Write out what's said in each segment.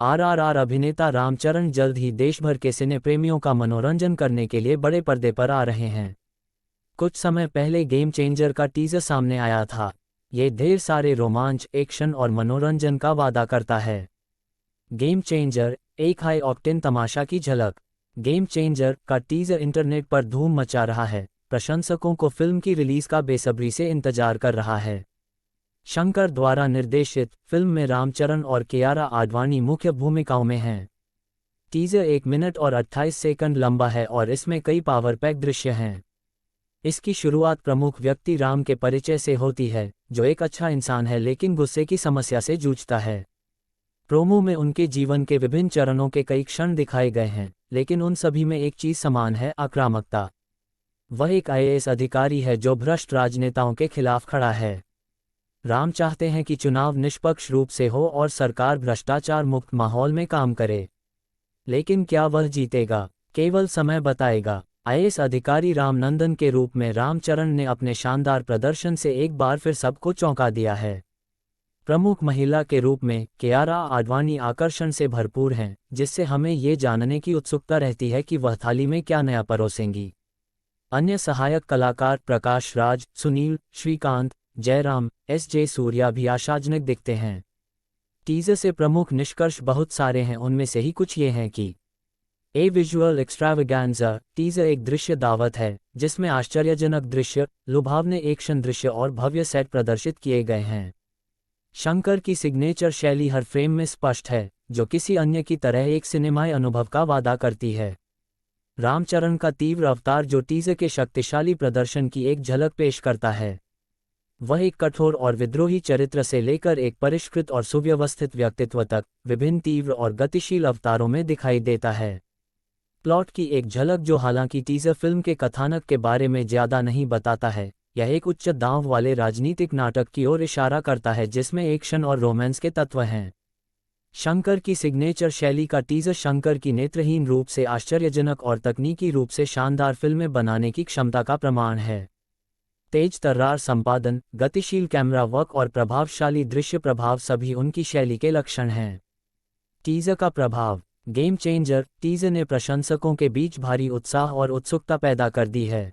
RRR अभिनेता रामचरण जल्द ही देश भर के सिने प्रेमियों का मनोरंजन करने के लिए बड़े पर्दे पर आ रहे हैं। कुछ समय पहले गेम चेंजर का टीजर सामने आया था। ये ढेर सारे रोमांच, एक्शन और मनोरंजन का वादा करता है। गेम चेंजर, एक हाई ऑक्टेन तमाशा की झलक। गेम चेंजर का टीजर इंटरनेट पर धूम मचा रहा है। प्रशंसकों को फिल्म की रिलीज का बेसब्री से इंतजार कर रहा है। शंकर द्वारा निर्देशित फिल्म में रामचरण और कियारा आडवाणी मुख्य भूमिकाओं में हैं। टीजर 1 मिनट और 28 सेकंड लंबा है और इसमें कई पावर पैक दृश्य हैं। इसकी शुरुआत प्रमुख व्यक्ति राम के परिचय से होती है, जो एक अच्छा इंसान है लेकिन गुस्से की समस्या से जूझता है। प्रोमो में उनके जीवन के विभिन्न चरणों के कई क्षण दिखाए गए हैं, लेकिन उन सभी में एक चीज समान है: आक्रामकता। वह एक IAS अधिकारी है जो भ्रष्ट राजनेताओं के खिलाफ खड़ा है। राम चाहते हैं कि चुनाव निष्पक्ष रूप से हो और सरकार भ्रष्टाचार मुक्त माहौल में काम करे। लेकिन क्या वह जीतेगा, केवल समय बताएगा। IAS अधिकारी रामनंदन के रूप में रामचरण ने अपने शानदार प्रदर्शन से एक बार फिर सबको चौंका दिया है। प्रमुख महिला के रूप में कियारा आडवाणी आकर्षण से भरपूर हैं, जिससे हमें ये जानने की उत्सुकता रहती है कि वह थाली में क्या नया परोसेंगी। अन्य सहायक कलाकार प्रकाश राज, सुनील, श्रीकांत, जयराम, SJ सूर्या भी आशाजनक दिखते हैं। टीजर से प्रमुख निष्कर्ष बहुत सारे हैं, उनमें से ही कुछ ये हैं कि ए विजुअल एक्स्ट्रावेगेंजा। टीजर एक दृश्य दावत है जिसमें आश्चर्यजनक दृश्य, लुभावने एक्शन दृश्य और भव्य सेट प्रदर्शित किए गए हैं। शंकर की सिग्नेचर शैली हर फ्रेम में स्पष्ट है, जो किसी अन्य की तरह एक सिनेमाई अनुभव का वादा करती है। रामचरण का तीव्र अवतार, जो टीजर के शक्तिशाली प्रदर्शन की एक झलक पेश करता है। वह एक कठोर और विद्रोही चरित्र से लेकर एक परिष्कृत और सुव्यवस्थित व्यक्तित्व तक विभिन्न तीव्र और गतिशील अवतारों में दिखाई देता है। प्लॉट की एक झलक, जो हालांकि टीजर फिल्म के कथानक के बारे में ज्यादा नहीं बताता है, यह एक उच्च दांव वाले राजनीतिक नाटक की ओर इशारा करता है जिसमें एक्शन और रोमांस के तत्व हैं। शंकर की सिग्नेचर शैली का टीजर शंकर की नेत्रहीन रूप से आश्चर्यजनक और तकनीकी रूप से शानदार फिल्में बनाने की क्षमता का प्रमाण है। तेज तर्रार संपादन, गतिशील कैमरा वर्क और प्रभावशाली दृश्य प्रभाव सभी उनकी शैली के लक्षण हैं। टीजर का प्रभाव। गेम चेंजर टीजर ने प्रशंसकों के बीच भारी उत्साह और उत्सुकता पैदा कर दी है।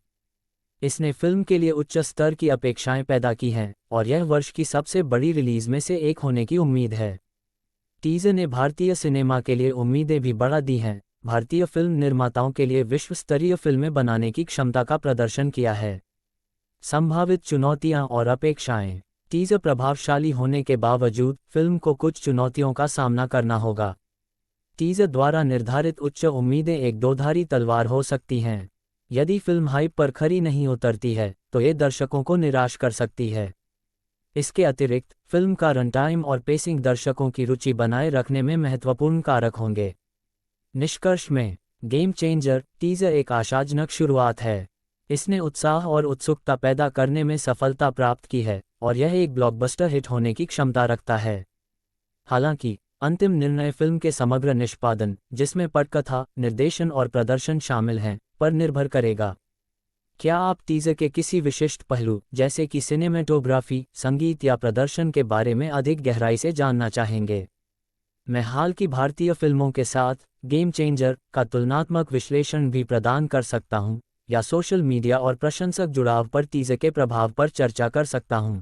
इसने फिल्म के लिए उच्च स्तर की अपेक्षाएं पैदा की हैं और यह वर्ष की सबसे बड़ी रिलीज में से एक होने की उम्मीद है। टीजर ने भारतीय सिनेमा के लिए उम्मीदें भी बढ़ा दी हैं। भारतीय फिल्म निर्माताओं के लिए विश्व स्तरीय फिल्में बनाने की क्षमता का प्रदर्शन किया है। संभावित चुनौतियां और अपेक्षाएं। टीजर प्रभावशाली होने के बावजूद फिल्म को कुछ चुनौतियों का सामना करना होगा। टीजर द्वारा निर्धारित उच्च उम्मीदें एक दोधारी तलवार हो सकती हैं। यदि फिल्म हाइप पर खरी नहीं उतरती है तो ये दर्शकों को निराश कर सकती है। इसके अतिरिक्त फिल्म का रनटाइम और पेसिंग दर्शकों की रुचि बनाए रखने में महत्वपूर्ण कारक होंगे। निष्कर्ष में, गेम चेंजर टीजर एक आशाजनक शुरुआत है। इसने उत्साह और उत्सुकता पैदा करने में सफलता प्राप्त की है और यह एक ब्लॉकबस्टर हिट होने की क्षमता रखता है। हालांकि अंतिम निर्णय फिल्म के समग्र निष्पादन, जिसमें पटकथा, निर्देशन और प्रदर्शन शामिल हैं, पर निर्भर करेगा। क्या आप टीजर के किसी विशिष्ट पहलू, जैसे कि सिनेमेटोग्राफी, संगीत या प्रदर्शन के बारे में अधिक गहराई से जानना चाहेंगे? मैं हाल की भारतीय फिल्मों के साथ गेम चेंजर का तुलनात्मक विश्लेषण भी प्रदान कर सकता हूं, या सोशल मीडिया और प्रशंसक जुड़ाव पर टीजर के प्रभाव पर चर्चा कर सकता हूं।